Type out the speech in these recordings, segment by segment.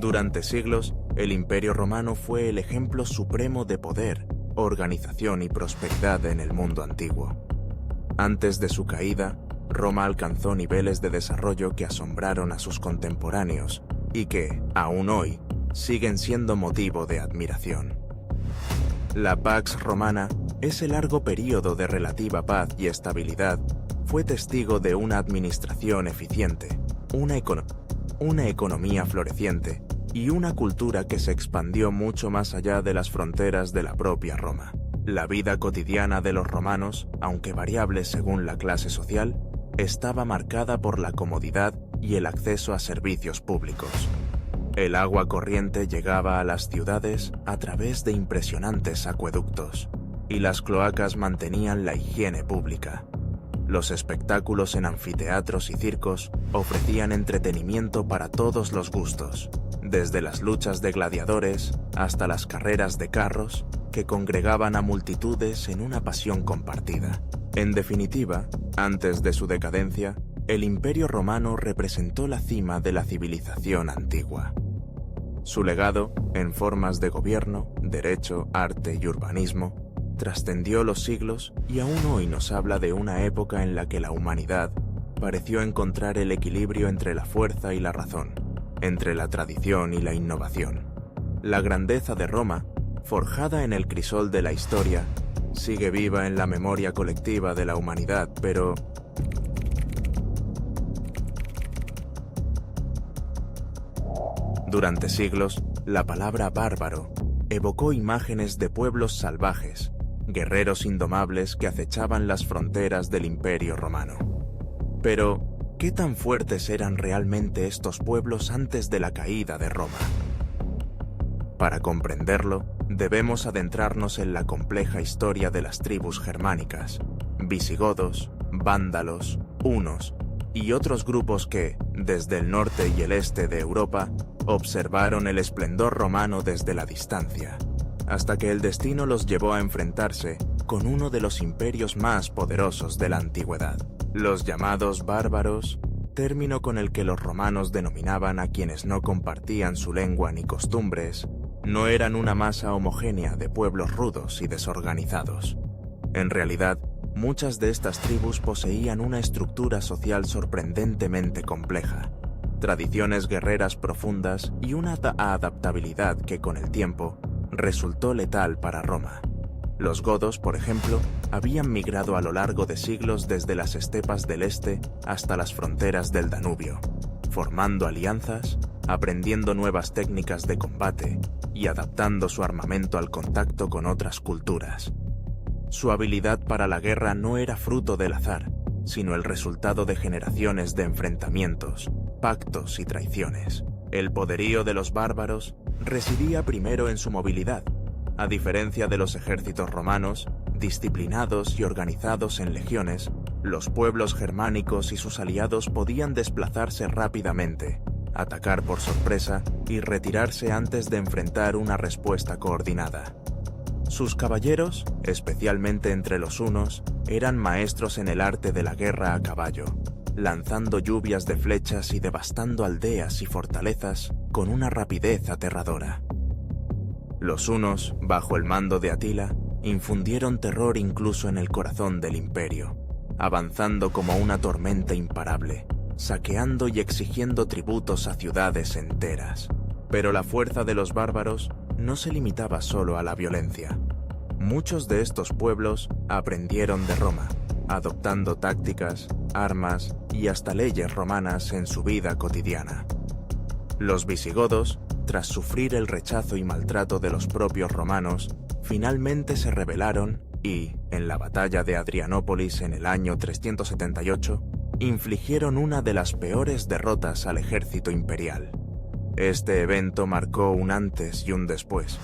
Durante siglos, el Imperio Romano fue el ejemplo supremo de poder, organización y prosperidad en el mundo antiguo. Antes de su caída, Roma alcanzó niveles de desarrollo que asombraron a sus contemporáneos y que, aún hoy, siguen siendo motivo de admiración. La Pax Romana, ese largo período de relativa paz y estabilidad, fue testigo de una administración eficiente, una economía floreciente y una cultura que se expandió mucho más allá de las fronteras de la propia Roma. La vida cotidiana de los romanos, aunque variable según la clase social, estaba marcada por la comodidad y el acceso a servicios públicos. El agua corriente llegaba a las ciudades a través de impresionantes acueductos, y las cloacas mantenían la higiene pública. Los espectáculos en anfiteatros y circos ofrecían entretenimiento para todos los gustos, desde las luchas de gladiadores hasta las carreras de carros que congregaban a multitudes en una pasión compartida. En definitiva, antes de su decadencia, el Imperio Romano representó la cima de la civilización antigua. Su legado, en formas de gobierno, derecho, arte y urbanismo, trascendió los siglos y aún hoy nos habla de una época en la que la humanidad pareció encontrar el equilibrio entre la fuerza y la razón, entre la tradición y la innovación. La grandeza de Roma, forjada en el crisol de la historia, sigue viva en la memoria colectiva de la humanidad, pero durante siglos, la palabra bárbaro evocó imágenes de pueblos salvajes, guerreros indomables que acechaban las fronteras del Imperio Romano. Pero, ¿qué tan fuertes eran realmente estos pueblos antes de la caída de Roma? Para comprenderlo, debemos adentrarnos en la compleja historia de las tribus germánicas, visigodos, vándalos, hunos y otros grupos que, desde el norte y el este de Europa, observaron el esplendor romano desde la distancia, hasta que el destino los llevó a enfrentarse con uno de los imperios más poderosos de la antigüedad. Los llamados bárbaros, término con el que los romanos denominaban a quienes no compartían su lengua ni costumbres, no eran una masa homogénea de pueblos rudos y desorganizados. En realidad, muchas de estas tribus poseían una estructura social sorprendentemente compleja, tradiciones guerreras profundas y una adaptabilidad que con el tiempo resultó letal para Roma. Los godos, por ejemplo, habían migrado a lo largo de siglos desde las estepas del este hasta las fronteras del Danubio, formando alianzas, aprendiendo nuevas técnicas de combate y adaptando su armamento al contacto con otras culturas. Su habilidad para la guerra no era fruto del azar, sino el resultado de generaciones de enfrentamientos, pactos y traiciones. El poderío de los bárbaros residía primero en su movilidad. A diferencia de los ejércitos romanos, disciplinados y organizados en legiones, los pueblos germánicos y sus aliados podían desplazarse rápidamente, atacar por sorpresa y retirarse antes de enfrentar una respuesta coordinada. Sus caballeros, especialmente entre los hunos, eran maestros en el arte de la guerra a caballo, lanzando lluvias de flechas y devastando aldeas y fortalezas con una rapidez aterradora. Los hunos, bajo el mando de Atila, infundieron terror incluso en el corazón del imperio, avanzando como una tormenta imparable, saqueando y exigiendo tributos a ciudades enteras. Pero la fuerza de los bárbaros no se limitaba solo a la violencia. Muchos de estos pueblos aprendieron de Roma, adoptando tácticas, armas y hasta leyes romanas en su vida cotidiana. Los visigodos, tras sufrir el rechazo y maltrato de los propios romanos, finalmente se rebelaron y, en la batalla de Adrianópolis en el año 378, infligieron una de las peores derrotas al ejército imperial. Este evento marcó un antes y un después,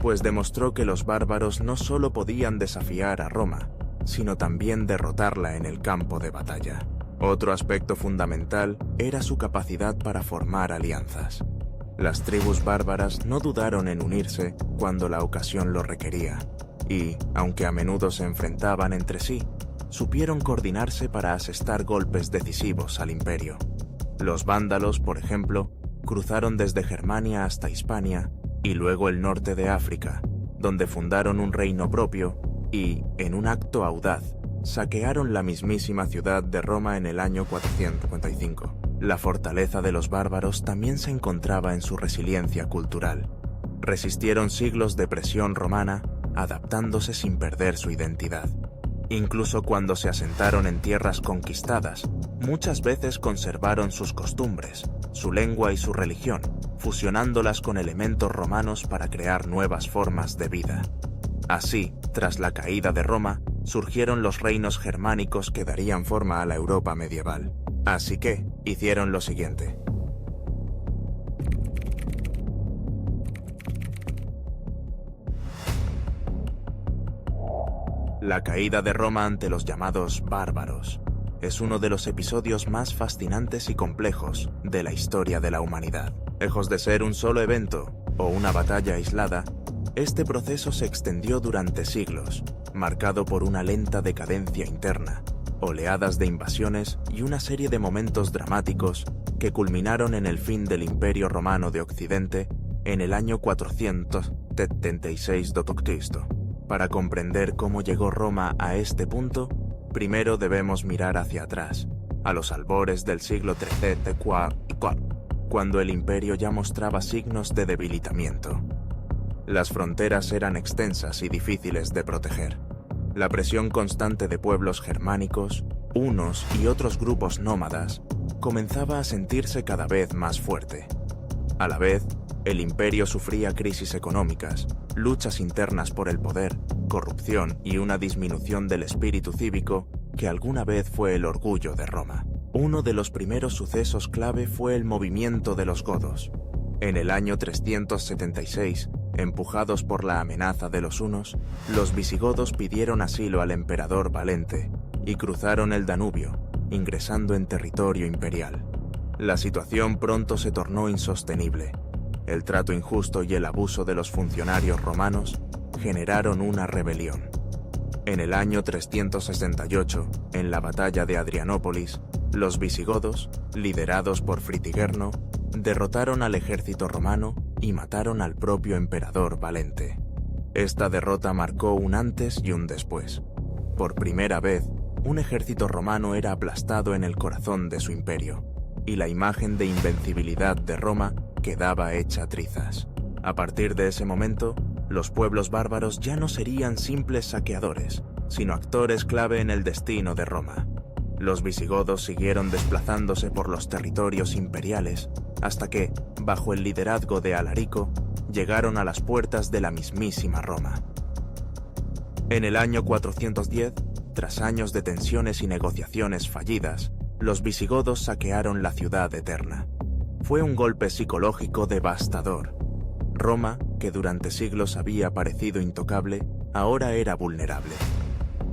pues demostró que los bárbaros no solo podían desafiar a Roma, sino también derrotarla en el campo de batalla. Otro aspecto fundamental era su capacidad para formar alianzas. Las tribus bárbaras no dudaron en unirse cuando la ocasión lo requería, y, aunque a menudo se enfrentaban entre sí, supieron coordinarse para asestar golpes decisivos al imperio. Los vándalos, por ejemplo, cruzaron desde Germania hasta Hispania y luego el norte de África, donde fundaron un reino propio y, en un acto audaz, saquearon la mismísima ciudad de Roma en el año 455. La fortaleza de los bárbaros también se encontraba en su resiliencia cultural. Resistieron siglos de presión romana, adaptándose sin perder su identidad. Incluso cuando se asentaron en tierras conquistadas, muchas veces conservaron sus costumbres, su lengua y su religión, fusionándolas con elementos romanos para crear nuevas formas de vida. Así, tras la caída de Roma, surgieron los reinos germánicos que darían forma a la Europa medieval. Así que, hicieron lo siguiente. La caída de Roma ante los llamados bárbaros es uno de los episodios más fascinantes y complejos de la historia de la humanidad. Lejos de ser un solo evento o una batalla aislada, este proceso se extendió durante siglos, marcado por una lenta decadencia interna, oleadas de invasiones y una serie de momentos dramáticos que culminaron en el fin del Imperio Romano de Occidente en el año 476 d.C. Para comprender cómo llegó Roma a este punto, primero debemos mirar hacia atrás, a los albores del siglo III cuando el imperio ya mostraba signos de debilitamiento. Las fronteras eran extensas y difíciles de proteger. La presión constante de pueblos germánicos, unos y otros grupos nómadas, comenzaba a sentirse cada vez más fuerte. A la vez, el imperio sufría crisis económicas, luchas internas por el poder, corrupción y una disminución del espíritu cívico que alguna vez fue el orgullo de Roma. Uno de los primeros sucesos clave fue el movimiento de los godos. En el año 376, empujados por la amenaza de los hunos, los visigodos pidieron asilo al emperador Valente y cruzaron el Danubio, ingresando en territorio imperial. La situación pronto se tornó insostenible. El trato injusto y el abuso de los funcionarios romanos generaron una rebelión. En el año 368, en la batalla de Adrianópolis, los visigodos, liderados por Fritigerno, derrotaron al ejército romano y mataron al propio emperador Valente. Esta derrota marcó un antes y un después. Por primera vez, un ejército romano era aplastado en el corazón de su imperio, y la imagen de invencibilidad de Roma quedaba hecha trizas. A partir de ese momento, los pueblos bárbaros ya no serían simples saqueadores, sino actores clave en el destino de Roma. Los visigodos siguieron desplazándose por los territorios imperiales, hasta que, bajo el liderazgo de Alarico, llegaron a las puertas de la mismísima Roma. En el año 410, tras años de tensiones y negociaciones fallidas, los visigodos saquearon la ciudad eterna. Fue un golpe psicológico devastador. Roma, que durante siglos había parecido intocable, ahora era vulnerable.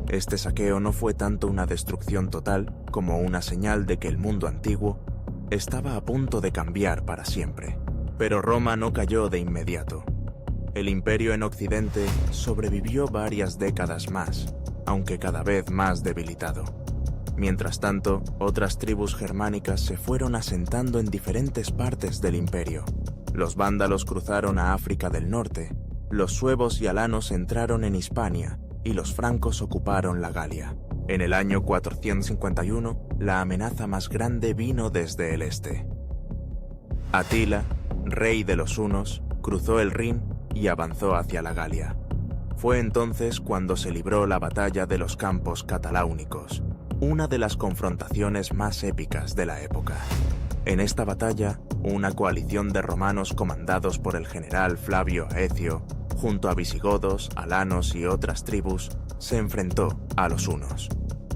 Este saqueo no fue tanto una destrucción total como una señal de que el mundo antiguo estaba a punto de cambiar para siempre. Pero Roma no cayó de inmediato. El imperio en Occidente sobrevivió varias décadas más, aunque cada vez más debilitado. Mientras tanto, otras tribus germánicas se fueron asentando en diferentes partes del imperio. Los vándalos cruzaron a África del Norte, los suevos y alanos entraron en Hispania y los francos ocuparon la Galia. En el año 451, la amenaza más grande vino desde el este. Atila, rey de los hunos, cruzó el Rin y avanzó hacia la Galia. Fue entonces cuando se libró la batalla de los Campos Cataláunicos, una de las confrontaciones más épicas de la época. En esta batalla, una coalición de romanos comandados por el general Flavio Aecio, junto a visigodos, alanos y otras tribus, se enfrentó a los hunos.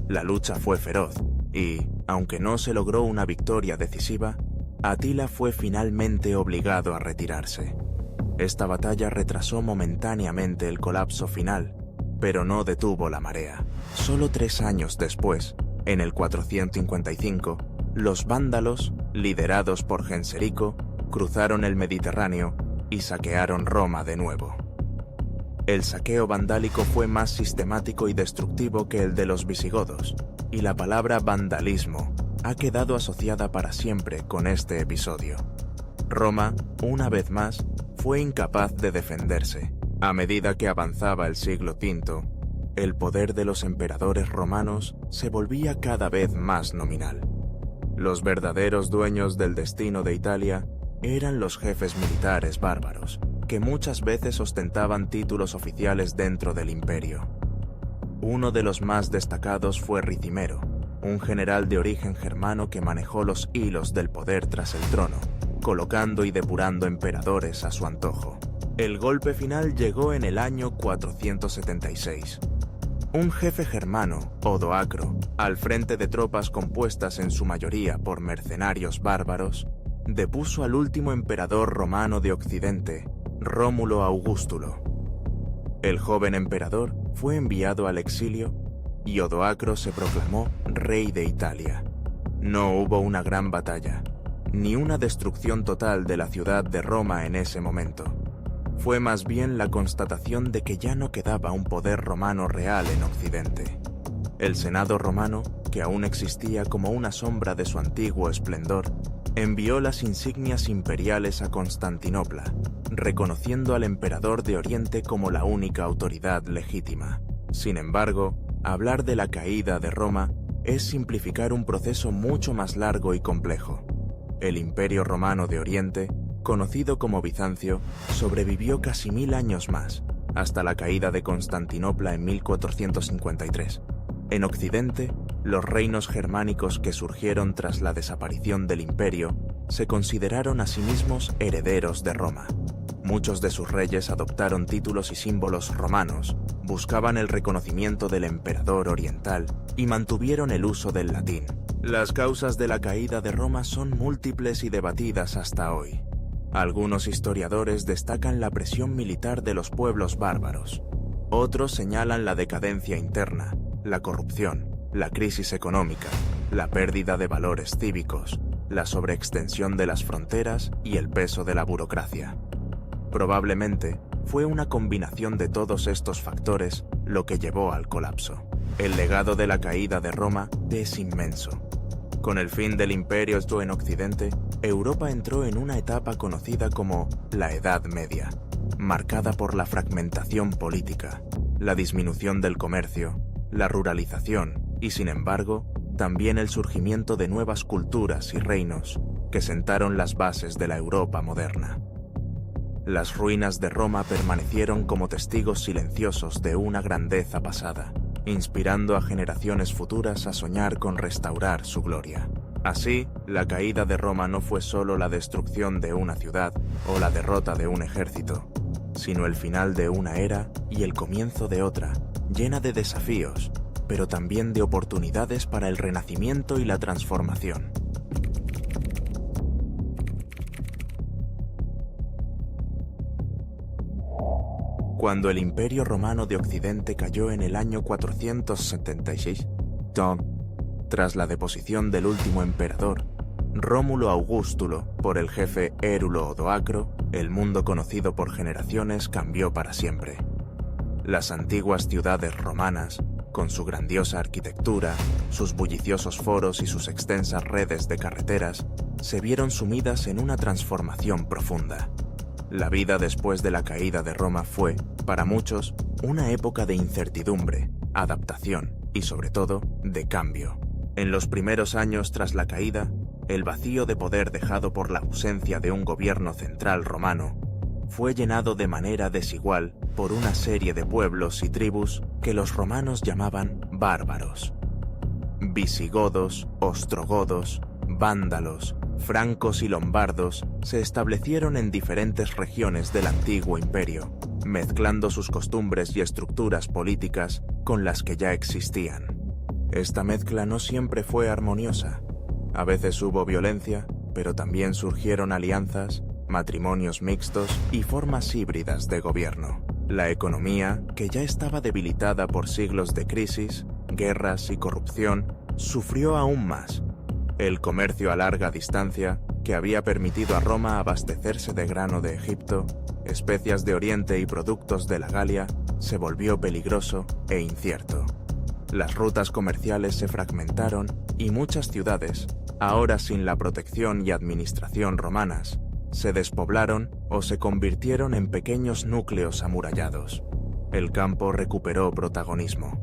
La lucha fue feroz y, aunque no se logró una victoria decisiva, Atila fue finalmente obligado a retirarse. Esta batalla retrasó momentáneamente el colapso final, pero no detuvo la marea. Solo 3 años después, en el 455, los vándalos, liderados por Genserico, cruzaron el Mediterráneo y saquearon Roma de nuevo. El saqueo vandálico fue más sistemático y destructivo que el de los visigodos, y la palabra vandalismo ha quedado asociada para siempre con este episodio. Roma, una vez más, fue incapaz de defenderse. A medida que avanzaba el siglo V, el poder de los emperadores romanos se volvía cada vez más nominal. Los verdaderos dueños del destino de Italia eran los jefes militares bárbaros, que muchas veces ostentaban títulos oficiales dentro del imperio. Uno de los más destacados fue Ricimero, un general de origen germano que manejó los hilos del poder tras el trono, colocando y depurando emperadores a su antojo. El golpe final llegó en el año 476. Un jefe germano, Odoacro, al frente de tropas compuestas en su mayoría por mercenarios bárbaros, depuso al último emperador romano de Occidente, Rómulo Augustulo. El joven emperador fue enviado al exilio y Odoacro se proclamó rey de Italia. No hubo una gran batalla, ni una destrucción total de la ciudad de Roma en ese momento. Fue más bien la constatación de que ya no quedaba un poder romano real en Occidente. El Senado romano, que aún existía como una sombra de su antiguo esplendor, envió las insignias imperiales a Constantinopla, reconociendo al emperador de Oriente como la única autoridad legítima. Sin embargo, hablar de la caída de Roma es simplificar un proceso mucho más largo y complejo. El Imperio Romano de Oriente, conocido como Bizancio, sobrevivió casi 1000 años más, hasta la caída de Constantinopla en 1453. En Occidente, los reinos germánicos que surgieron tras la desaparición del imperio se consideraron a sí mismos herederos de Roma. Muchos de sus reyes adoptaron títulos y símbolos romanos, buscaban el reconocimiento del emperador oriental y mantuvieron el uso del latín. Las causas de la caída de Roma son múltiples y debatidas hasta hoy. Algunos historiadores destacan la presión militar de los pueblos bárbaros. Otros señalan la decadencia interna, la corrupción, la crisis económica, la pérdida de valores cívicos, la sobreextensión de las fronteras y el peso de la burocracia. Probablemente fue una combinación de todos estos factores lo que llevó al colapso. El legado de la caída de Roma es inmenso. Con el fin del imperio en Occidente, Europa entró en una etapa conocida como la Edad Media, marcada por la fragmentación política, la disminución del comercio, la ruralización y, sin embargo, también el surgimiento de nuevas culturas y reinos que sentaron las bases de la Europa moderna. Las ruinas de Roma permanecieron como testigos silenciosos de una grandeza pasada, inspirando a generaciones futuras a soñar con restaurar su gloria. Así, la caída de Roma no fue solo la destrucción de una ciudad o la derrota de un ejército, sino el final de una era y el comienzo de otra, llena de desafíos, pero también de oportunidades para el renacimiento y la transformación. Cuando el Imperio Romano de Occidente cayó en el año 476, tras la deposición del último emperador, Rómulo Augustulo, por el jefe Érulo Odoacro, el mundo conocido por generaciones cambió para siempre. Las antiguas ciudades romanas, con su grandiosa arquitectura, sus bulliciosos foros y sus extensas redes de carreteras, se vieron sumidas en una transformación profunda. La vida después de la caída de Roma fue, para muchos, una época de incertidumbre, adaptación y, sobre todo, de cambio. En los primeros años tras la caída, el vacío de poder dejado por la ausencia de un gobierno central romano fue llenado de manera desigual por una serie de pueblos y tribus que los romanos llamaban bárbaros. Visigodos, ostrogodos, vándalos, francos y lombardos se establecieron en diferentes regiones del antiguo imperio, mezclando sus costumbres y estructuras políticas con las que ya existían. Esta mezcla no siempre fue armoniosa. A veces hubo violencia, pero también surgieron alianzas, matrimonios mixtos y formas híbridas de gobierno. La economía, que ya estaba debilitada por siglos de crisis, guerras y corrupción, sufrió aún más. El comercio a larga distancia, que había permitido a Roma abastecerse de grano de Egipto, especias de Oriente y productos de la Galia, se volvió peligroso e incierto. Las rutas comerciales se fragmentaron y muchas ciudades, ahora sin la protección y administración romanas, se despoblaron o se convirtieron en pequeños núcleos amurallados. El campo recuperó protagonismo.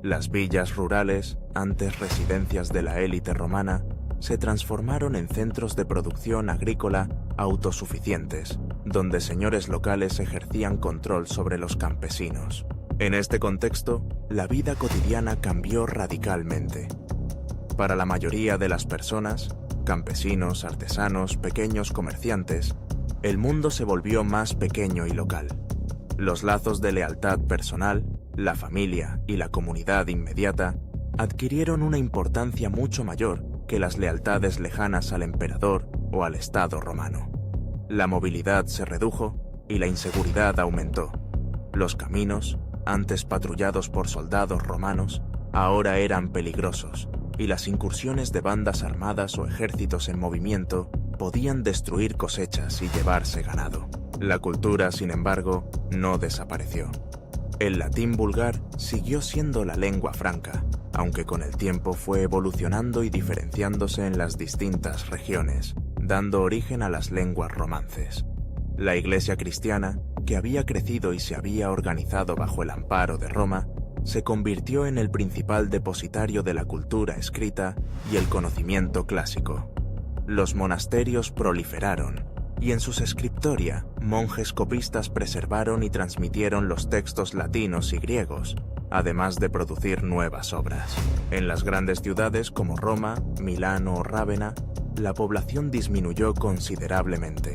Las villas rurales, antes residencias de la élite romana, se transformaron en centros de producción agrícola autosuficientes, donde señores locales ejercían control sobre los campesinos. En este contexto, la vida cotidiana cambió radicalmente. Para la mayoría de las personas, campesinos, artesanos, pequeños comerciantes, el mundo se volvió más pequeño y local. Los lazos de lealtad personal, la familia y la comunidad inmediata adquirieron una importancia mucho mayor que las lealtades lejanas al emperador o al Estado romano. La movilidad se redujo y la inseguridad aumentó. Los caminos, antes patrullados por soldados romanos, ahora eran peligrosos, y las incursiones de bandas armadas o ejércitos en movimiento podían destruir cosechas y llevarse ganado. La cultura, sin embargo, no desapareció. El latín vulgar siguió siendo la lengua franca, aunque con el tiempo fue evolucionando y diferenciándose en las distintas regiones, dando origen a las lenguas romances. La Iglesia cristiana, que había crecido y se había organizado bajo el amparo de Roma, se convirtió en el principal depositario de la cultura escrita y el conocimiento clásico. Los monasterios proliferaron, y en sus scriptoria, monjes copistas preservaron y transmitieron los textos latinos y griegos, además de producir nuevas obras. En las grandes ciudades como Roma, Milán o Rávena, la población disminuyó considerablemente.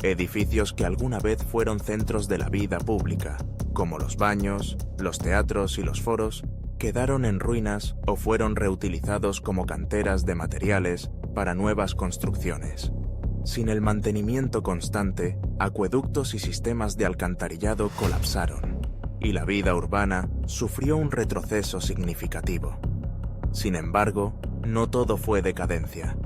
Edificios que alguna vez fueron centros de la vida pública, como los baños, los teatros y los foros, quedaron en ruinas o fueron reutilizados como canteras de materiales para nuevas construcciones. Sin el mantenimiento constante, acueductos y sistemas de alcantarillado colapsaron, y la vida urbana sufrió un retroceso significativo. Sin embargo, no todo fue decadencia.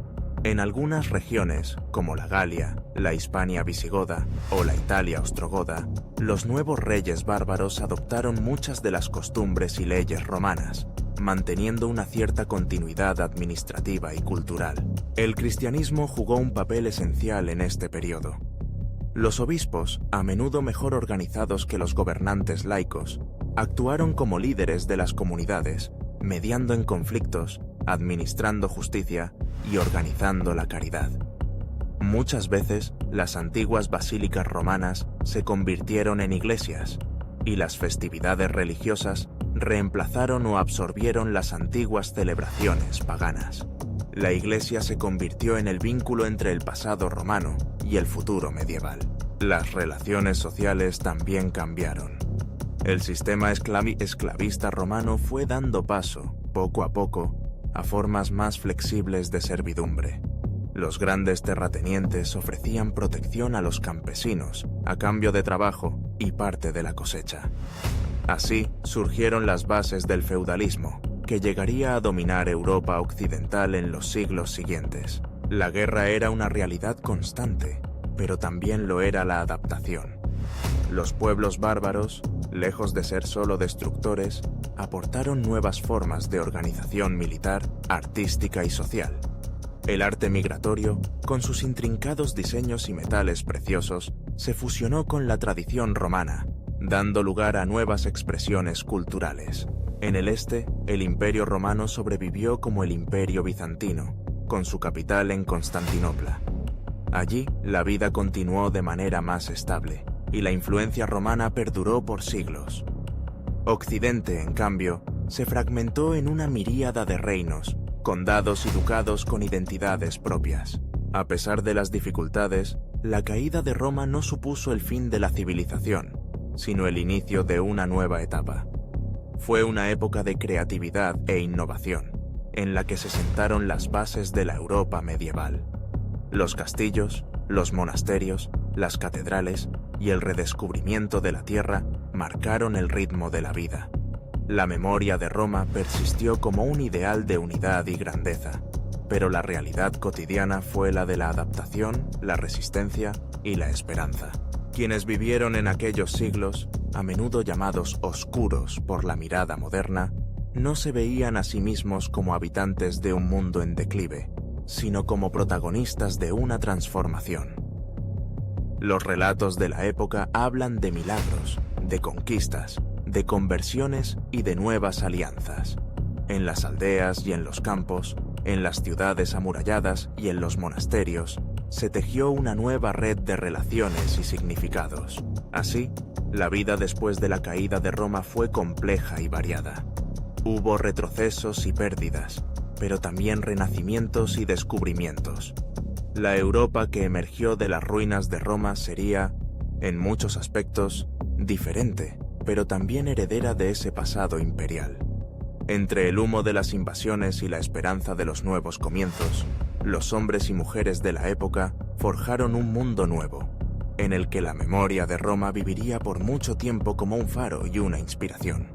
En algunas regiones, como la Galia, la Hispania visigoda o la Italia ostrogoda, los nuevos reyes bárbaros adoptaron muchas de las costumbres y leyes romanas, manteniendo una cierta continuidad administrativa y cultural. El cristianismo jugó un papel esencial en este periodo. Los obispos, a menudo mejor organizados que los gobernantes laicos, actuaron como líderes de las comunidades, mediando en conflictos, administrando justicia y organizando la caridad. Muchas veces, las antiguas basílicas romanas se convirtieron en iglesias, y las festividades religiosas reemplazaron o absorbieron las antiguas celebraciones paganas. La Iglesia se convirtió en el vínculo entre el pasado romano y el futuro medieval. Las relaciones sociales también cambiaron. El sistema esclavista romano fue dando paso, poco a poco, a formas más flexibles de servidumbre. Los grandes terratenientes ofrecían protección a los campesinos a cambio de trabajo y parte de la cosecha. Así surgieron las bases del feudalismo, que llegaría a dominar Europa occidental en los siglos siguientes. La guerra era una realidad constante, pero también lo era la adaptación. Los pueblos bárbaros, lejos de ser solo destructores, aportaron nuevas formas de organización militar, artística y social. El arte migratorio, con sus intrincados diseños y metales preciosos, se fusionó con la tradición romana, dando lugar a nuevas expresiones culturales. En el este, el Imperio Romano sobrevivió como el Imperio Bizantino, con su capital en Constantinopla. Allí, la vida continuó de manera más estable, y la influencia romana perduró por siglos. Occidente, en cambio, se fragmentó en una miríada de reinos, condados y ducados con identidades propias. A pesar de las dificultades, la caída de Roma no supuso el fin de la civilización, sino el inicio de una nueva etapa. Fue una época de creatividad e innovación, en la que se sentaron las bases de la Europa medieval. Los castillos, los monasterios, las catedrales y el redescubrimiento de la tierra marcaron el ritmo de la vida. La memoria de Roma persistió como un ideal de unidad y grandeza, pero la realidad cotidiana fue la de la adaptación, la resistencia y la esperanza. Quienes vivieron en aquellos siglos, a menudo llamados oscuros por la mirada moderna, no se veían a sí mismos como habitantes de un mundo en declive, sino como protagonistas de una transformación. Los relatos de la época hablan de milagros, de conquistas, de conversiones y de nuevas alianzas. En las aldeas y en los campos, en las ciudades amuralladas y en los monasterios, se tejió una nueva red de relaciones y significados. Así, la vida después de la caída de Roma fue compleja y variada. Hubo retrocesos y pérdidas, pero también renacimientos y descubrimientos. La Europa que emergió de las ruinas de Roma sería, en muchos aspectos, diferente, pero también heredera de ese pasado imperial. Entre el humo de las invasiones y la esperanza de los nuevos comienzos, los hombres y mujeres de la época forjaron un mundo nuevo, en el que la memoria de Roma viviría por mucho tiempo como un faro y una inspiración.